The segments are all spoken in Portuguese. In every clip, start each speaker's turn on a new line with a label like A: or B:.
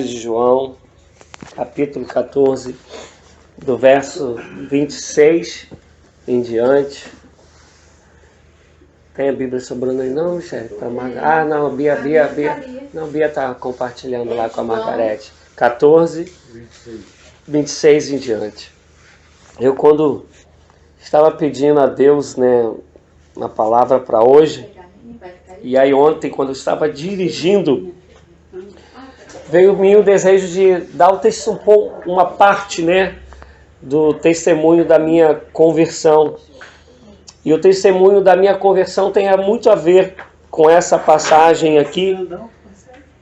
A: de João, capítulo 14, do verso 26 em diante. Tem a Bíblia sobrando aí não, Michele? Não, Bia está compartilhando lá com a Margarete. 14, 26 em diante. Eu, quando estava pedindo a Deus, uma palavra para hoje, e aí ontem, quando eu estava dirigindo, veio-me o desejo de dar uma parte, do testemunho da minha conversão. E o testemunho da minha conversão tem muito a ver com essa passagem aqui.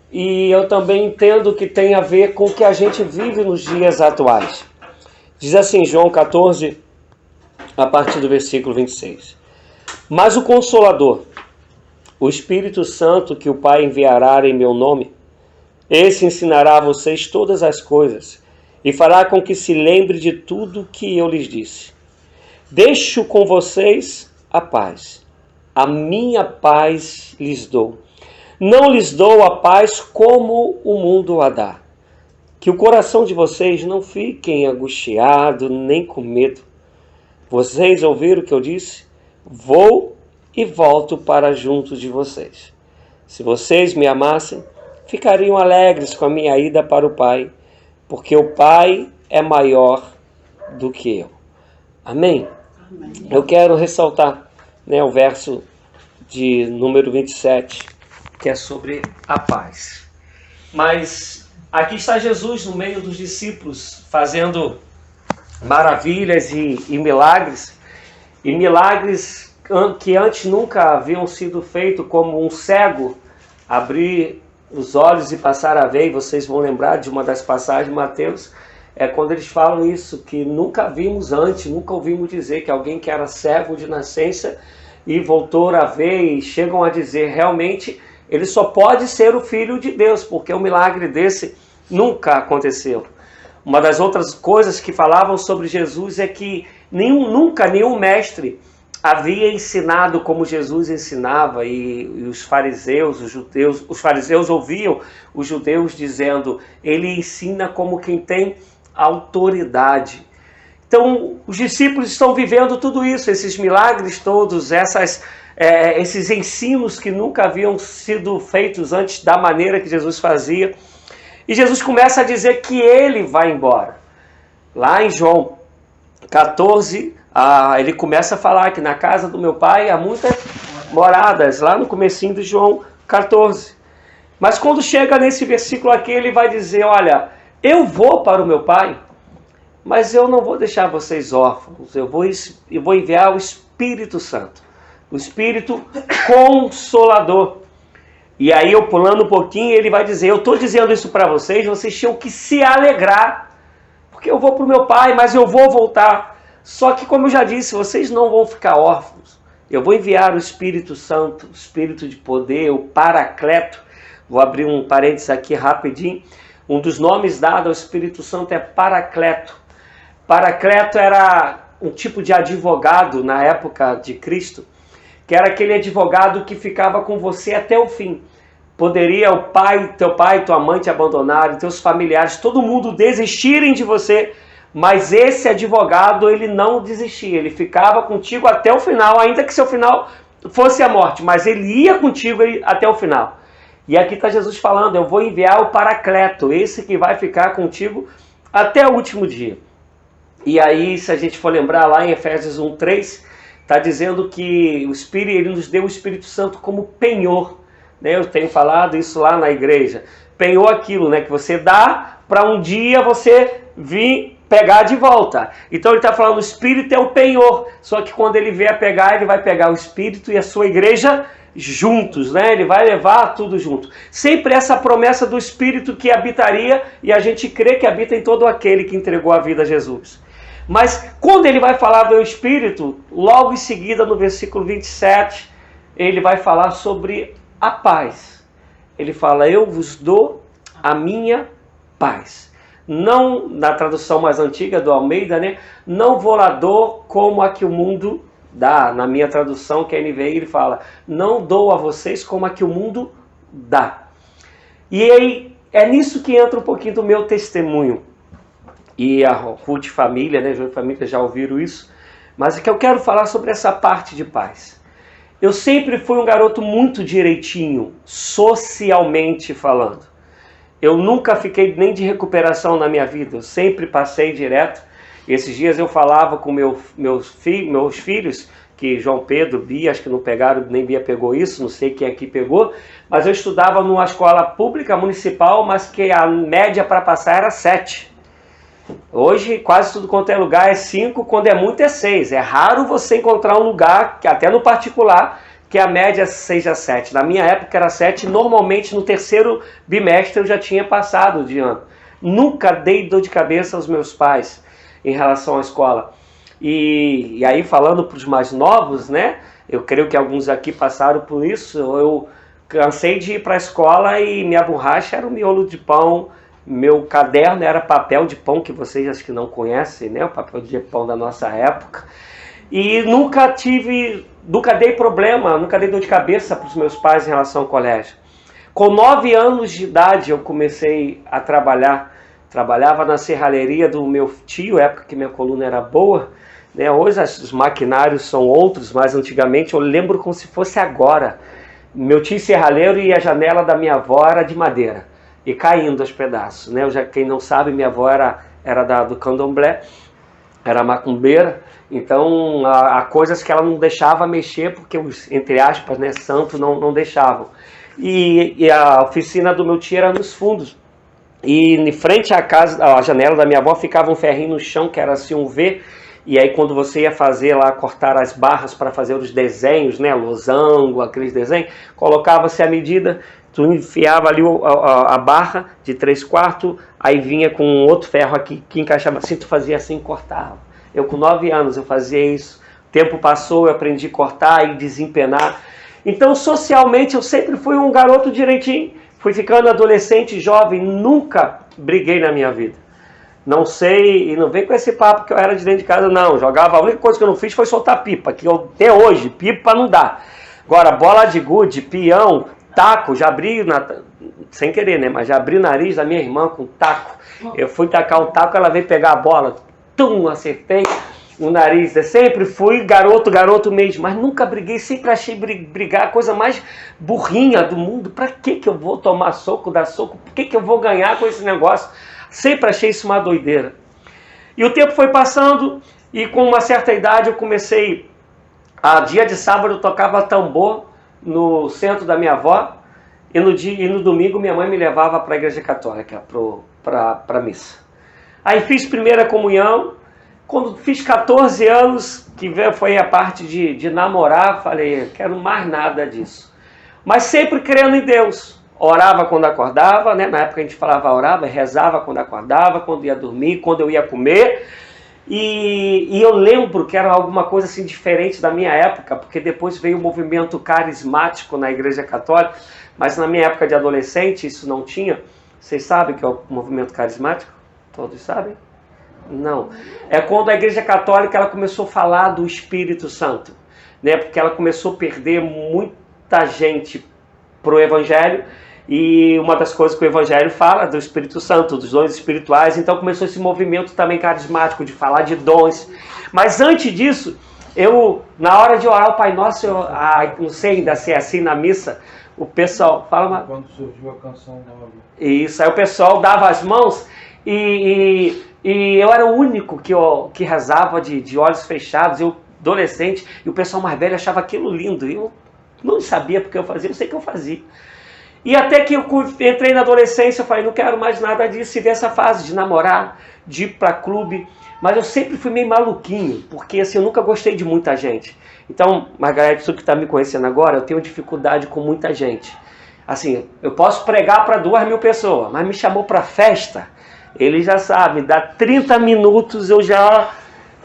A: E eu também entendo que tem a ver com o que a gente vive nos dias atuais. Diz assim, João 14, a partir do versículo 26. Mas o Consolador, o Espírito Santo que o Pai enviará em meu nome, esse ensinará a vocês todas as coisas e fará com que se lembre de tudo que eu lhes disse. Deixo com vocês a paz. A minha paz lhes dou. Não lhes dou a paz como o mundo a dá. Que o coração de vocês não fiquem angustiado nem com medo. Vocês ouviram o que eu disse? Vou e volto para junto de vocês. Se vocês me amassem, ficariam alegres com a minha ida para o Pai, porque o Pai é maior do que eu. Amém? Amém. Eu quero ressaltar o verso de número 27, que é sobre a paz. Mas aqui está Jesus no meio dos discípulos, fazendo maravilhas e milagres, e milagres que antes nunca haviam sido feitos, como um cego abrir os olhos e passar a ver. E vocês vão lembrar de uma das passagens de Mateus, quando eles falam isso, que nunca vimos antes, nunca ouvimos dizer que alguém que era cego de nascença e voltou a ver, e chegam a dizer, realmente, ele só pode ser o Filho de Deus, porque um milagre desse nunca aconteceu. Uma das outras coisas que falavam sobre Jesus é que nunca nenhum mestre havia ensinado como Jesus ensinava, e os fariseus, os fariseus ouviam os judeus dizendo, ele ensina como quem tem autoridade. Então, os discípulos estão vivendo tudo isso, esses milagres todos, esses ensinos que nunca haviam sido feitos antes da maneira que Jesus fazia. E Jesus começa a dizer que ele vai embora. Lá em João 14, ele começa a falar que na casa do meu pai há muitas moradas, lá no comecinho de João 14. Mas quando chega nesse versículo aqui, ele vai dizer, olha, eu vou para o meu pai, mas eu não vou deixar vocês órfãos, eu vou enviar o Espírito Santo, o Espírito Consolador. E aí eu pulando um pouquinho, ele vai dizer, eu estou dizendo isso para vocês tinham que se alegrar, porque eu vou para o meu pai, mas eu vou voltar. Só que, como eu já disse, vocês não vão ficar órfãos. Eu vou enviar o Espírito Santo, o Espírito de poder, o Paracleto. Vou abrir um parênteses aqui rapidinho. Um dos nomes dados ao Espírito Santo é Paracleto. Paracleto era um tipo de advogado na época de Cristo, que era aquele advogado que ficava com você até o fim. Poderia teu pai e tua mãe te abandonarem, teus familiares, todo mundo desistirem de você, mas esse advogado, ele não desistia, ele ficava contigo até o final, ainda que seu final fosse a morte, mas ele ia contigo até o final. E aqui está Jesus falando, eu vou enviar o Paracleto, esse que vai ficar contigo até o último dia. E aí, se a gente for lembrar lá em Efésios 1:3, está dizendo que o Espírito, ele nos deu o Espírito Santo como penhor. Eu tenho falado isso lá na igreja. Penhor aquilo, que você dá para um dia você vir pegar de volta. Então ele está falando, o Espírito é o penhor. Só que quando ele vier pegar, ele vai pegar o Espírito e a sua igreja juntos, Ele vai levar tudo junto. Sempre essa promessa do Espírito que habitaria, e a gente crê que habita em todo aquele que entregou a vida a Jesus. Mas quando ele vai falar do Espírito, logo em seguida no versículo 27, ele vai falar sobre a paz. Ele fala, eu vos dou a minha paz. Não, na tradução mais antiga do Almeida, não vou lá dou como a que o mundo dá. Na minha tradução, que é NVI, ele fala, não dou a vocês como a que o mundo dá. E aí, é nisso que entra um pouquinho do meu testemunho. E a Ruth Família, né, João e Família já ouviram isso, mas é que eu quero falar sobre essa parte de paz. Eu sempre fui um garoto muito direitinho, socialmente falando. Eu nunca fiquei nem de recuperação na minha vida, eu sempre passei direto. Esses dias eu falava com meus filhos, que João Pedro, Bia, acho que não pegaram, nem Bia pegou isso, não sei quem aqui pegou, mas eu estudava numa escola pública, municipal, mas que a média para passar era 7. Hoje, quase tudo quanto é lugar é 5, quando é muito é 6. É raro você encontrar um lugar, que até no particular, que a média seja 7. Na minha época era 7, normalmente no terceiro bimestre eu já tinha passado de ano. Nunca dei dor de cabeça aos meus pais em relação à escola. E aí, falando para os mais novos, né? Eu creio que alguns aqui passaram por isso. Eu cansei de ir para a escola e minha borracha era um miolo de pão. Meu caderno era papel de pão, que vocês acho que não conhecem, né? O papel de pão da nossa época. E nunca dei problema, nunca dei dor de cabeça para os meus pais em relação ao colégio. Com 9 anos de idade eu comecei a trabalhar. Trabalhava na serralheria do meu tio, época que minha coluna era boa. Né? Hoje os maquinários são outros, mas antigamente eu lembro como se fosse agora. Meu tio serralheiro e a janela da minha avó era de madeira. E caindo aos pedaços. Né? Quem não sabe, minha avó era do candomblé, era macumbeira. Então há coisas que ela não deixava mexer, porque os, entre aspas, né, santos não deixavam. E a oficina do meu tio era nos fundos. E em frente à casa, à janela da minha avó, ficava um ferrinho no chão, que era assim um V. E aí quando você ia fazer lá, cortar as barras para fazer os desenhos, né, losango, aqueles desenhos, colocava-se a medida, tu enfiava ali a barra de 3/4, aí vinha com outro ferro aqui, que encaixava assim, tu fazia assim, cortava. Eu com 9 anos eu fazia isso, o tempo passou, eu aprendi a cortar e desempenar. Então socialmente eu sempre fui um garoto direitinho. Fui ficando adolescente, jovem, nunca briguei na minha vida. Não sei, e não vem com esse papo que eu era de dentro de casa, não. Jogava, a única coisa que eu não fiz foi soltar pipa, que eu, até hoje, pipa não dá. Agora, bola de gude, peão, taco, já abri, sem querer, né? Mas já abri o nariz da minha irmã com taco. Eu fui tacar o taco, ela veio pegar a bola, acertei o nariz. Eu sempre fui garoto mesmo, mas nunca briguei, sempre achei brigar a coisa mais burrinha do mundo. Pra que eu vou tomar soco, dar soco? Por que eu vou ganhar com esse negócio? Sempre achei isso uma doideira. E o tempo foi passando e com uma certa idade eu comecei, dia de sábado eu tocava tambor no centro da minha avó e no domingo minha mãe me levava para a igreja católica, para missa. Aí fiz primeira comunhão. Quando fiz 14 anos, que foi a parte de namorar, falei, quero mais nada disso. Mas sempre crendo em Deus. Orava quando acordava, né? Na época a gente falava orava, rezava quando acordava, quando ia dormir, quando eu ia comer. E eu lembro que era alguma coisa assim diferente da minha época, porque depois veio o movimento carismático na igreja católica, mas na minha época de adolescente isso não tinha. Vocês sabem o que é o movimento carismático? Todos sabem? Não. É quando a igreja católica ela começou a falar do Espírito Santo, né? Porque ela começou a perder muita gente pro evangelho, e uma das coisas que o evangelho fala do Espírito Santo, dos dons espirituais, então começou esse movimento também carismático de falar de dons. Mas antes disso, na hora de orar o Pai Nosso, não sei ainda se é assim na missa, o pessoal fala...
B: Quando surgiu a canção nova.
A: Isso, aí o pessoal dava as mãos e eu era o único que rezava de olhos fechados, eu adolescente, e o pessoal mais velho achava aquilo lindo. Eu não sabia porque eu fazia, eu sei que eu fazia. E até que eu entrei na adolescência, eu falei, não quero mais nada disso, e dessa fase de namorar, de ir para clube. Mas eu sempre fui meio maluquinho, porque assim, eu nunca gostei de muita gente. Então, Margarete, você que está me conhecendo agora, eu tenho dificuldade com muita gente. Assim, eu posso pregar para 2.000 pessoas, mas me chamou para festa, ele já sabe, dá 30 minutos eu já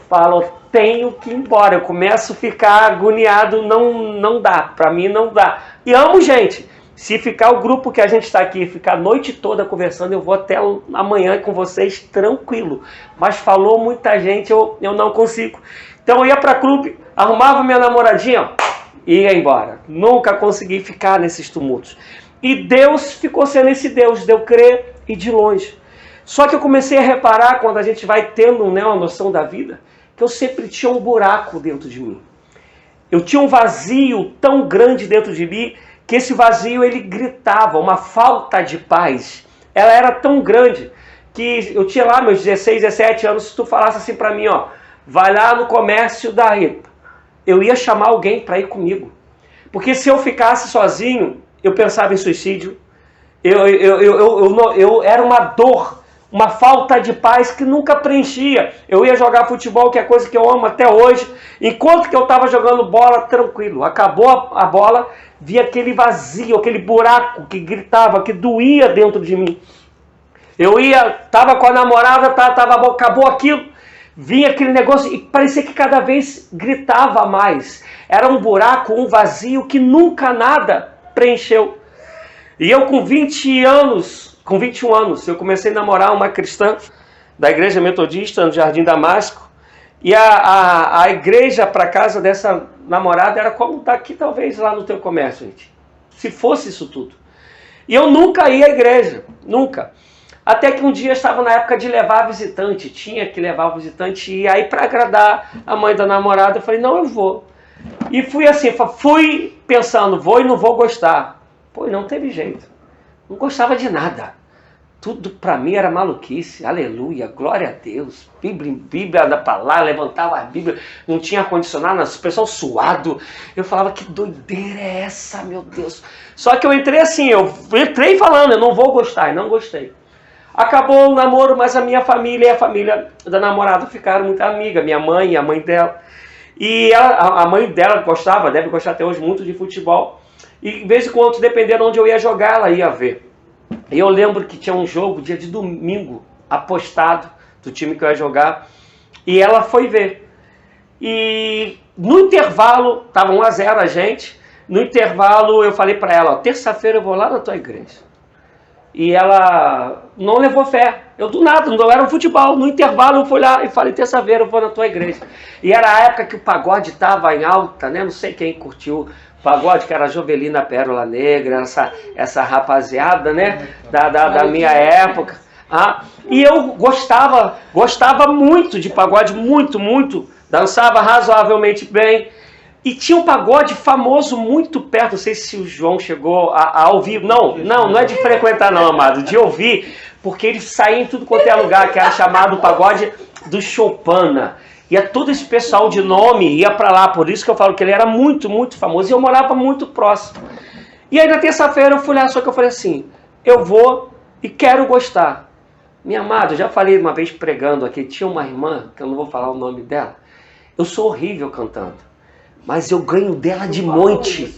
A: falo, tenho que ir embora. Eu começo a ficar agoniado, não dá, para mim não dá. E amo gente. Se ficar o grupo que a gente está aqui, ficar a noite toda conversando, eu vou até amanhã com vocês tranquilo. Mas falou muita gente, eu não consigo. Então eu ia para clube, arrumava minha namoradinha e ia embora. Nunca consegui ficar nesses tumultos. E Deus ficou sendo esse Deus de eu crer e de longe. Só que eu comecei a reparar, quando a gente vai tendo, né, uma noção da vida, que eu sempre tinha um buraco dentro de mim. Eu tinha um vazio tão grande dentro de mim, que esse vazio ele gritava, uma falta de paz. Ela era tão grande que eu tinha lá meus 16, 17 anos, se tu falasse assim para mim, ó, vai lá no comércio da Rita, eu ia chamar alguém para ir comigo. Porque se eu ficasse sozinho, eu pensava em suicídio, eu era uma dor, uma falta de paz que nunca preenchia. Eu ia jogar futebol, que é coisa que eu amo até hoje, enquanto que eu estava jogando bola, tranquilo. Acabou a bola, via aquele vazio, aquele buraco que gritava, que doía dentro de mim. Eu estava com a namorada, acabou aquilo, vinha aquele negócio e parecia que cada vez gritava mais. Era um buraco, um vazio que nunca nada preencheu. E eu com 21 anos, eu comecei a namorar uma cristã da igreja metodista no Jardim Damasco. E a igreja para casa dessa namorada era como está aqui talvez lá no teu comércio, gente. Se fosse isso tudo. E eu nunca ia à igreja, nunca. Até que um dia eu estava na época de levar visitante, tinha que levar o visitante. E aí para agradar a mãe da namorada, eu falei, não, eu vou. E fui assim, fui pensando, vou e não vou gostar. Pô, não teve jeito. Não gostava de nada. Tudo para mim era maluquice. Aleluia, glória a Deus. Bíblia da palavra, levantava a Bíblia. Não tinha ar-condicionado, o pessoal suado. Eu falava, que doideira é essa, meu Deus. Só que eu entrei assim, eu entrei falando, eu não vou gostar. E não gostei. Acabou o namoro, mas a minha família e a família da namorada ficaram muito amigas. Minha mãe e a mãe dela. E a mãe dela gostava, deve gostar até hoje, muito de futebol. E de vez em quando, dependendo de onde eu ia jogar, ela ia ver. E eu lembro que tinha um jogo, dia de domingo, apostado, do time que eu ia jogar. E ela foi ver. E no intervalo, estava 1-0 a gente. No intervalo eu falei para ela, ó, terça-feira eu vou lá na tua igreja. E ela não levou fé. Eu do nada, não era um futebol. No intervalo eu fui lá e falei, terça-feira eu vou na tua igreja. E era a época que o pagode estava em alta, né? Não sei quem curtiu o pagode, que era a Jovelina Pérola Negra, essa rapaziada, né? Da minha época. E eu gostava muito de pagode, muito. Dançava razoavelmente bem. E tinha um pagode famoso muito perto, não sei se o João chegou a ouvir. Não é de frequentar não, amado, de ouvir, porque eles saíam em tudo quanto é lugar, que era chamado o pagode do Chopana. Ia todo esse pessoal de nome, ia para lá, por isso que eu falo que ele era muito famoso, e eu morava muito próximo. E aí na terça-feira eu fui lá, só que eu falei assim, eu vou e quero gostar. Minha amada, eu já falei uma vez pregando aqui, tinha uma irmã, que eu não vou falar o nome dela, eu sou horrível cantando. Mas eu ganho dela de monte.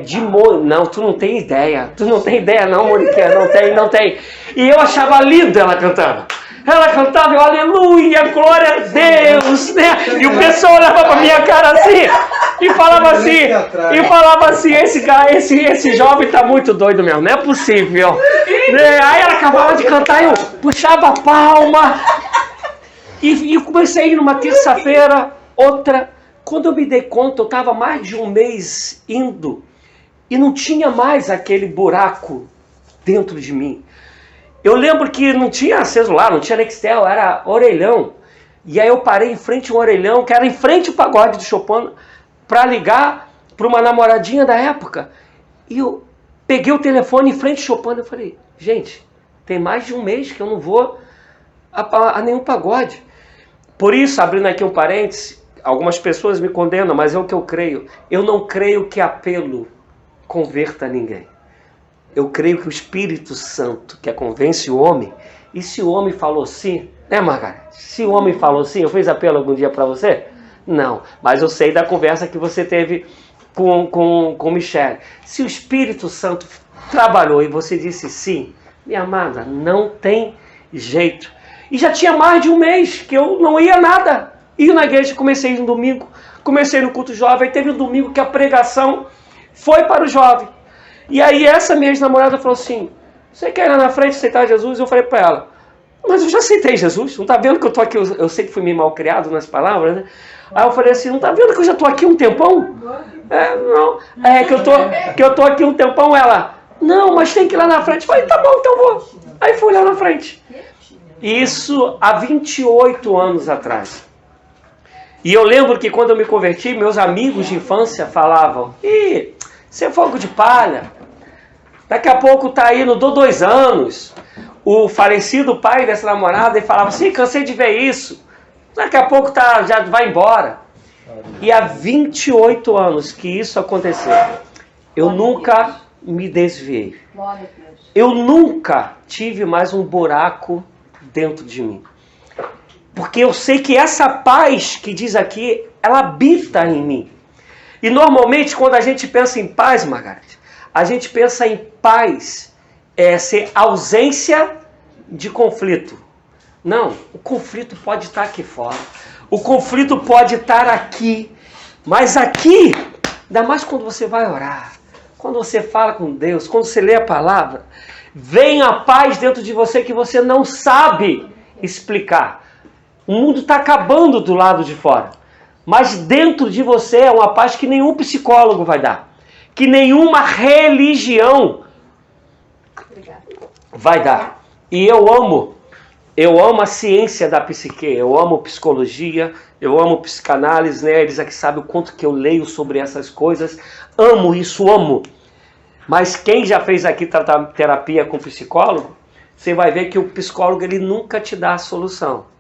A: De monte. Não, tu não tem ideia. Tu não tem ideia não, Moniquinha. Não tem. E eu achava lindo ela cantando. Ela cantava, eu, aleluia, glória a Deus, né? E o pessoal olhava pra minha cara assim, e falava assim, esse jovem tá muito doido mesmo, não é possível. Aí ela acabava de cantar, eu puxava a palma. E comecei a ir numa terça-feira, outra. Quando eu me dei conta, eu estava mais de um mês indo e não tinha mais aquele buraco dentro de mim. Eu lembro que não tinha celular, não tinha Nextel, era orelhão. E aí eu parei em frente a um orelhão, que era em frente ao pagode do Chopin, para ligar para uma namoradinha da época. E eu peguei o telefone em frente ao Chopin e falei, gente, tem mais de um mês que eu não vou a nenhum pagode. Por isso, abrindo aqui um parêntese, algumas pessoas me condenam, mas é o que eu creio. Eu não creio que apelo converta ninguém. Eu creio que o Espírito Santo que convence o homem, e se o homem falou sim, né, Margareth? Se o homem falou sim, eu fiz apelo algum dia para você? Não, mas eu sei da conversa que você teve com Michele. Se o Espírito Santo trabalhou e você disse sim, minha amada, não tem jeito. E já tinha mais de um mês que eu não ia nada. E na igreja comecei no domingo, comecei no culto jovem, teve um domingo que a pregação foi para o jovem. E aí essa minha ex-namorada falou assim, você quer ir lá na frente aceitar Jesus? Eu falei para ela, mas eu já aceitei Jesus, não está vendo que eu estou aqui, eu sei que fui meio mal criado nas palavras, né? Aí eu falei assim, não está vendo que eu já estou aqui um tempão? Não, que eu tô aqui um tempão, ela, Não, mas tem que ir lá na frente. Falei, tá bom, então vou. Aí fui lá na frente. Isso há 28 anos atrás. E eu lembro que quando eu me converti, meus amigos de infância falavam, ih, você é fogo de palha. Daqui a pouco tá aí, não dou 2 anos. O falecido pai dessa namorada, ele falava assim, cansei de ver isso. Daqui a pouco já vai embora. E há 28 anos que isso aconteceu. Eu nunca me desviei. Eu nunca tive mais um buraco dentro de mim. Porque eu sei que essa paz que diz aqui, ela habita em mim. E normalmente quando a gente pensa em paz, Margareth, a gente pensa em paz, ser ausência de conflito. Não, o conflito pode estar aqui fora. O conflito pode estar aqui. Mas aqui, ainda mais quando você vai orar, quando você fala com Deus, quando você lê a palavra, vem a paz dentro de você que você não sabe explicar. O mundo está acabando do lado de fora. Mas dentro de você é uma paz que nenhum psicólogo vai dar. Que nenhuma religião vai dar. E eu amo a ciência da psique, eu amo psicologia, eu amo psicanálise, né? Eles aqui sabem o quanto que eu leio sobre essas coisas. Amo isso, amo. Mas quem já fez aqui terapia com psicólogo, você vai ver que o psicólogo ele nunca te dá a solução.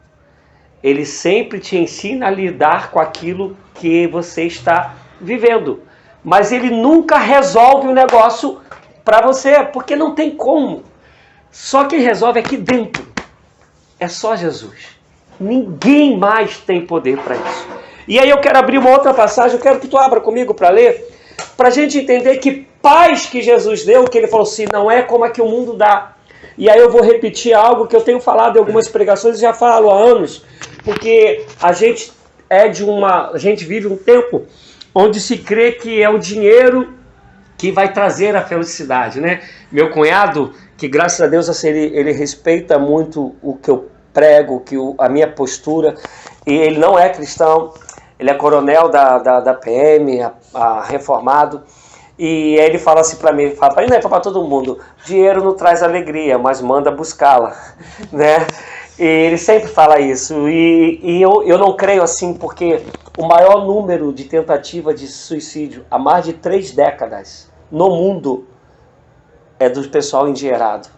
A: Ele sempre te ensina a lidar com aquilo que você está vivendo. Mas ele nunca resolve o negócio para você, porque não tem como. Só quem resolve aqui dentro. É só Jesus. Ninguém mais tem poder para isso. E aí eu quero abrir uma outra passagem, eu quero que tu abra comigo para ler, para a gente entender que paz que Jesus deu, que ele falou assim, não é como a que o mundo dá. E aí eu vou repetir algo que eu tenho falado em algumas pregações e já falo há anos, porque a gente vive um tempo onde se crê que é o dinheiro que vai trazer a felicidade, né? Meu cunhado, que graças a Deus assim, ele respeita muito o que eu prego, a minha postura, e ele não é cristão, ele é coronel da PM, reformado, e aí ele fala assim para mim, ele fala para todo mundo, dinheiro não traz alegria, mas manda buscá-la, né? E ele sempre fala isso, e eu não creio assim, porque o maior número de tentativa de suicídio há mais de 3 décadas no mundo é do pessoal endinheirado.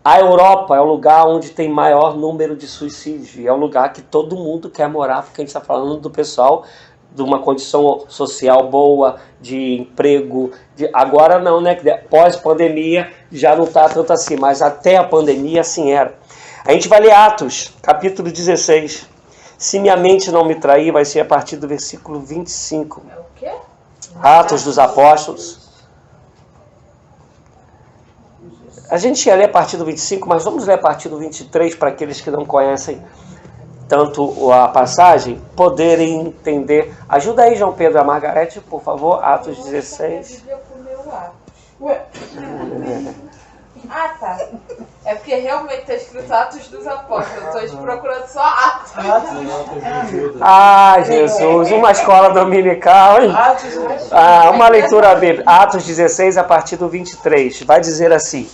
A: A Europa é o lugar onde tem maior número de suicídios, e é o lugar que todo mundo quer morar, porque a gente está falando do pessoal de uma condição social boa, de emprego, agora não, né? Pós-pandemia já não está tanto assim, mas até a pandemia assim era. A gente vai ler Atos, capítulo 16. Se minha mente não me trair, vai ser a partir do versículo 25.
B: É o quê?
A: Atos dos Apóstolos. A gente ia ler a partir do 25, mas vamos ler a partir do 23 para aqueles que não conhecem tanto a passagem, poderem entender. Ajuda aí, João Pedro, a Margarete, por favor, Atos 16.
B: Ué. Ah, tá. É porque realmente está escrito Atos dos Apóstolos. Eu estou procurando só Atos.
A: Ah, Jesus, uma escola dominical, hein? Uma leitura bíblica. Atos 16, a partir do 23. Vai dizer assim.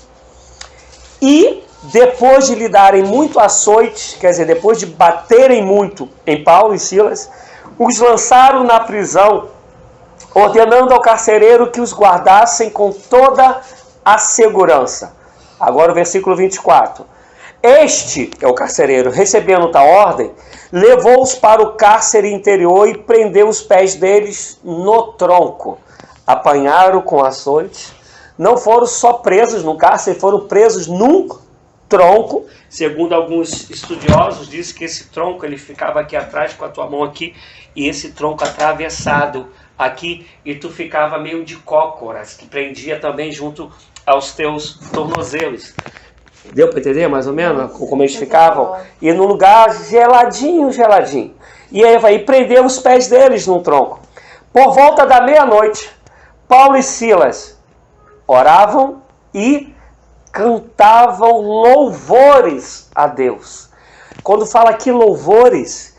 A: E depois de lhe darem muito açoite, quer dizer, depois de baterem muito em Paulo e Silas, os lançaram na prisão, ordenando ao carcereiro que os guardassem com toda a segurança. Agora o versículo 24. Este, é o carcereiro, recebendo tal ordem, levou-os para o cárcere interior e prendeu os pés deles no tronco. Apanharam com açoite. Não foram só presos no cárcere, foram presos num tronco. Segundo alguns estudiosos, diz que esse tronco ele ficava aqui atrás com a tua mão aqui e esse tronco atravessado aqui e tu ficava meio de cócoras, que prendia também junto aos teus tornozelos. Deu para entender mais ou menos como eles ficavam? E num lugar geladinho. E aí vai prender os pés deles num tronco. Por volta da meia-noite, Paulo e Silas oravam e cantavam louvores a Deus. Quando fala aqui louvores,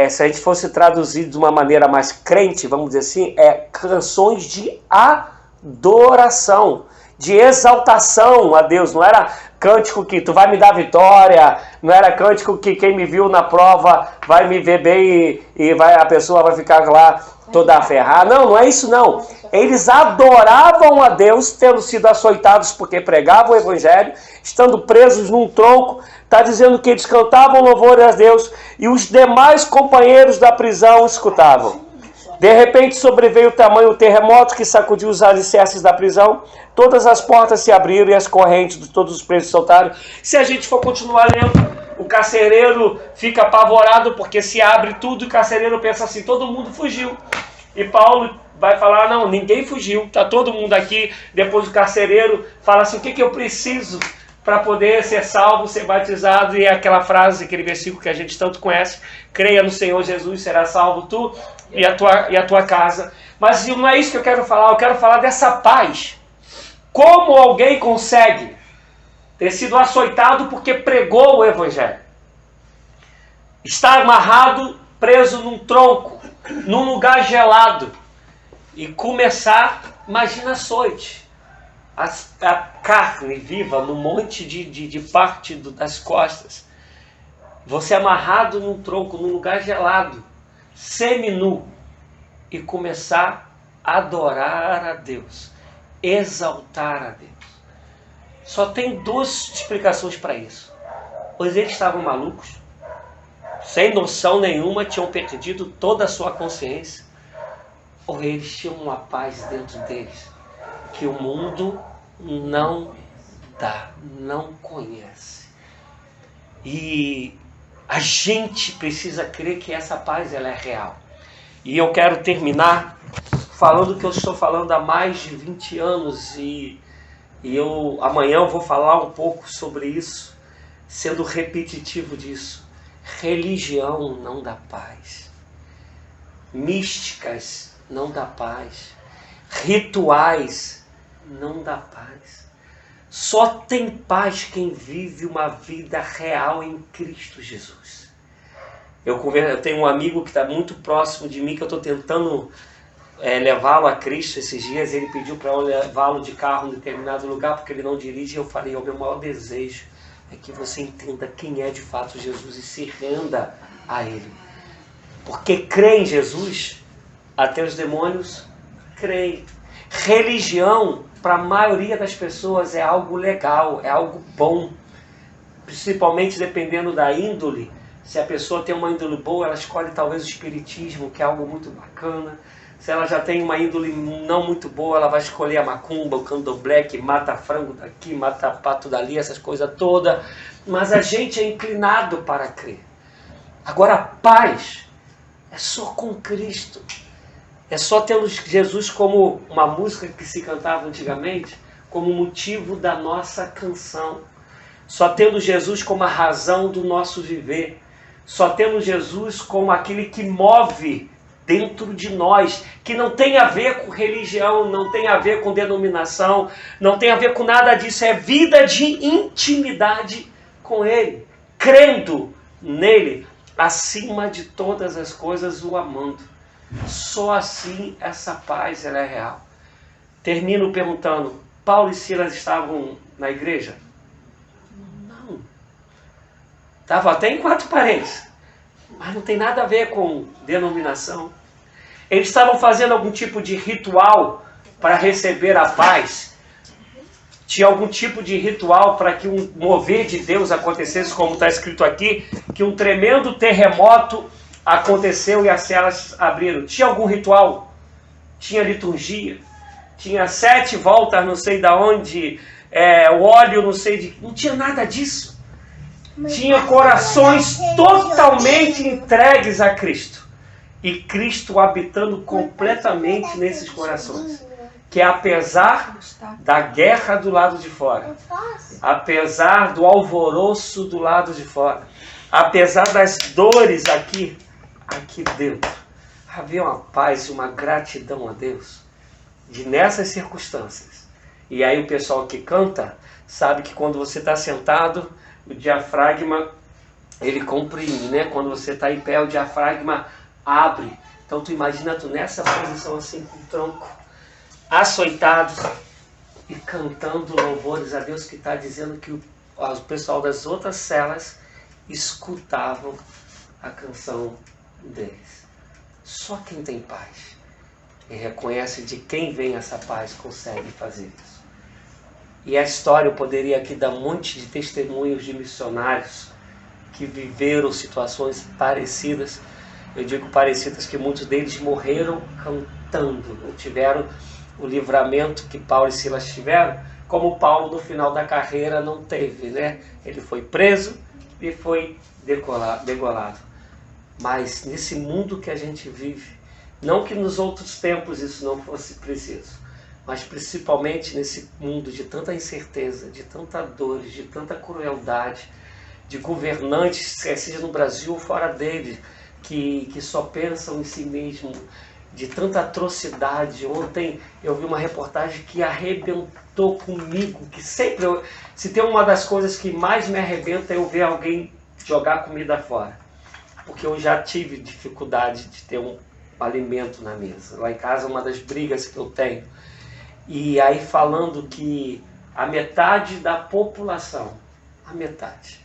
A: se a gente fosse traduzir de uma maneira mais crente, vamos dizer assim, canções de adoração. de exaltação a Deus. Não era cântico que tu vai me dar vitória, não era cântico que quem me viu na prova vai me ver bem e a pessoa vai ficar lá toda ferrada. Não, não é isso não. Eles adoravam a Deus, tendo sido açoitados porque pregavam o evangelho, estando presos num tronco. Está dizendo que eles cantavam louvor a Deus e os demais companheiros da prisão escutavam. De repente sobreveio o tamanho terremoto que sacudiu os alicerces da prisão. Todas as portas se abriram e as correntes de todos os presos soltaram. Se a gente for continuar lendo, o carcereiro fica apavorado porque se abre tudo e o carcereiro pensa assim, todo mundo fugiu. E Paulo vai falar, não, ninguém fugiu, está todo mundo aqui. Depois o carcereiro fala assim, o que eu preciso para poder ser salvo, ser batizado? E é aquela frase, aquele versículo que a gente tanto conhece, creia no Senhor Jesus, será salvo tu e a tua casa. Mas não é isso que eu quero falar dessa paz. Como alguém consegue ter sido açoitado porque pregou o evangelho? Está amarrado, preso num tronco, num lugar gelado, e começar, imagina açoite, a carne viva no monte de parte das costas, você amarrado num tronco, num lugar gelado, seminu, e começar a adorar a Deus, exaltar a Deus. Só tem duas explicações para isso. Pois eles estavam malucos, sem noção nenhuma, tinham perdido toda a sua consciência, ou eles tinham uma paz dentro deles que o mundo não dá, não conhece. E a gente precisa crer que essa paz ela é real. E eu quero terminar falando que eu estou falando há mais de 20 anos e amanhã eu vou falar um pouco sobre isso, sendo repetitivo disso. Religião não dá paz. Místicas não dá paz. Rituais não dá paz. Só tem paz quem vive uma vida real em Cristo Jesus. Eu tenho um amigo que está muito próximo de mim, que eu estou tentando levá-lo a Cristo esses dias. Ele pediu para eu levá-lo de carro em determinado lugar, porque ele não dirige. Eu falei, o meu maior desejo é que você entenda quem é de fato Jesus e se renda a Ele. Porque crê em Jesus, até os demônios creem. Religião, para a maioria das pessoas, é algo legal, é algo bom. Principalmente dependendo da índole. Se a pessoa tem uma índole boa, ela escolhe talvez o espiritismo, que é algo muito bacana. Se ela já tem uma índole não muito boa, ela vai escolher a macumba, o candomblé, que mata frango daqui, mata pato dali, essas coisas todas. Mas a gente é inclinado para crer. Agora, a paz é só com Cristo. É só tendo Jesus como uma música que se cantava antigamente, como motivo da nossa canção. Só tendo Jesus como a razão do nosso viver. Só tendo Jesus como aquele que move dentro de nós, que não tem a ver com religião, não tem a ver com denominação, não tem a ver com nada disso, é vida de intimidade com Ele, crendo nele, acima de todas as coisas, o amando. Só assim essa paz ela é real. Termino perguntando, Paulo e Silas estavam na igreja? Não. Estavam até em quatro paredes. Mas não tem nada a ver com denominação. Eles estavam fazendo algum tipo de ritual para receber a paz. Tinha algum tipo de ritual para que um mover de Deus acontecesse, como está escrito aqui, que um tremendo terremoto aconteceu e as celas abriram. Tinha algum ritual? Tinha liturgia? Tinha 7 voltas, não sei de onde, o óleo, não sei de... Não tinha nada disso. Tinha corações totalmente entregues a Cristo. E Cristo habitando completamente nesses corações. Que apesar da guerra do lado de fora, apesar do alvoroço do lado de fora, apesar das dores aqui dentro, havia uma paz e uma gratidão a Deus. De nessas circunstâncias. E aí o pessoal que canta sabe que quando você está sentado, o diafragma, ele comprime, né? Quando você está em pé, o diafragma abre. Então tu imagina tu nessa posição assim, com o tronco açoitado, e cantando louvores a Deus, que está dizendo que o pessoal das outras celas escutavam a canção deles. Só quem tem paz e reconhece de quem vem essa paz consegue fazer isso. E a história, eu poderia aqui dar um monte de testemunhos de missionários que viveram situações parecidas. Eu digo parecidas que muitos deles morreram cantando, não tiveram o livramento que Paulo e Silas tiveram, como Paulo no final da carreira não teve, né? Ele foi preso e foi degolado. Mas nesse mundo que a gente vive, não que nos outros tempos isso não fosse preciso, mas principalmente nesse mundo de tanta incerteza, de tanta dor, de tanta crueldade, de governantes, seja no Brasil ou fora dele, que só pensam em si mesmo, de tanta atrocidade. Ontem eu vi uma reportagem que arrebentou comigo, que sempre, se tem uma das coisas que mais me arrebenta é eu ver alguém jogar comida fora. Porque eu já tive dificuldade de ter um alimento na mesa. Lá em casa, uma das brigas que eu tenho. E aí falando que a metade da população, a metade,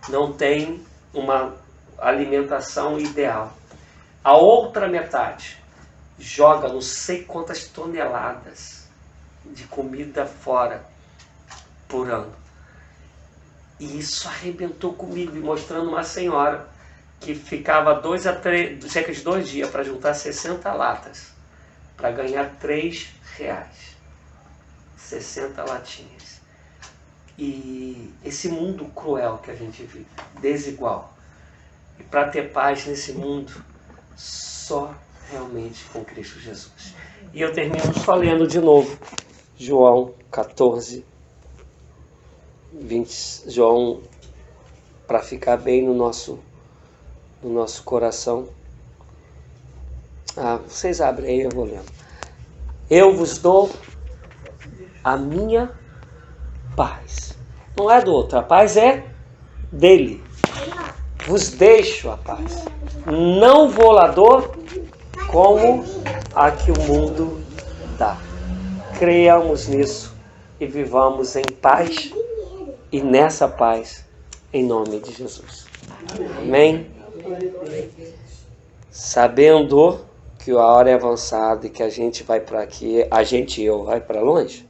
A: não tem uma alimentação ideal. A outra metade joga não sei quantas toneladas de comida fora por ano. E isso arrebentou comigo, mostrando uma senhora que ficava cerca de 2 dias para juntar 60 latas, para ganhar R$3. 60 latinhas. E esse mundo cruel que a gente vive, desigual. E para ter paz nesse mundo, só realmente com Cristo Jesus. E eu termino só lendo de novo João 14, 20, João, para ficar bem no nosso coração. Vocês abrem aí, eu vou lendo. Eu vos dou a minha paz. Não é do outro, a paz é dele. Vos deixo a paz. Não vou lá dou como a que o mundo dá. Creiamos nisso e vivamos em paz e nessa paz, em nome de Jesus. Amém? Sabendo que a hora é avançada e que a gente vai para aqui, eu vai para longe,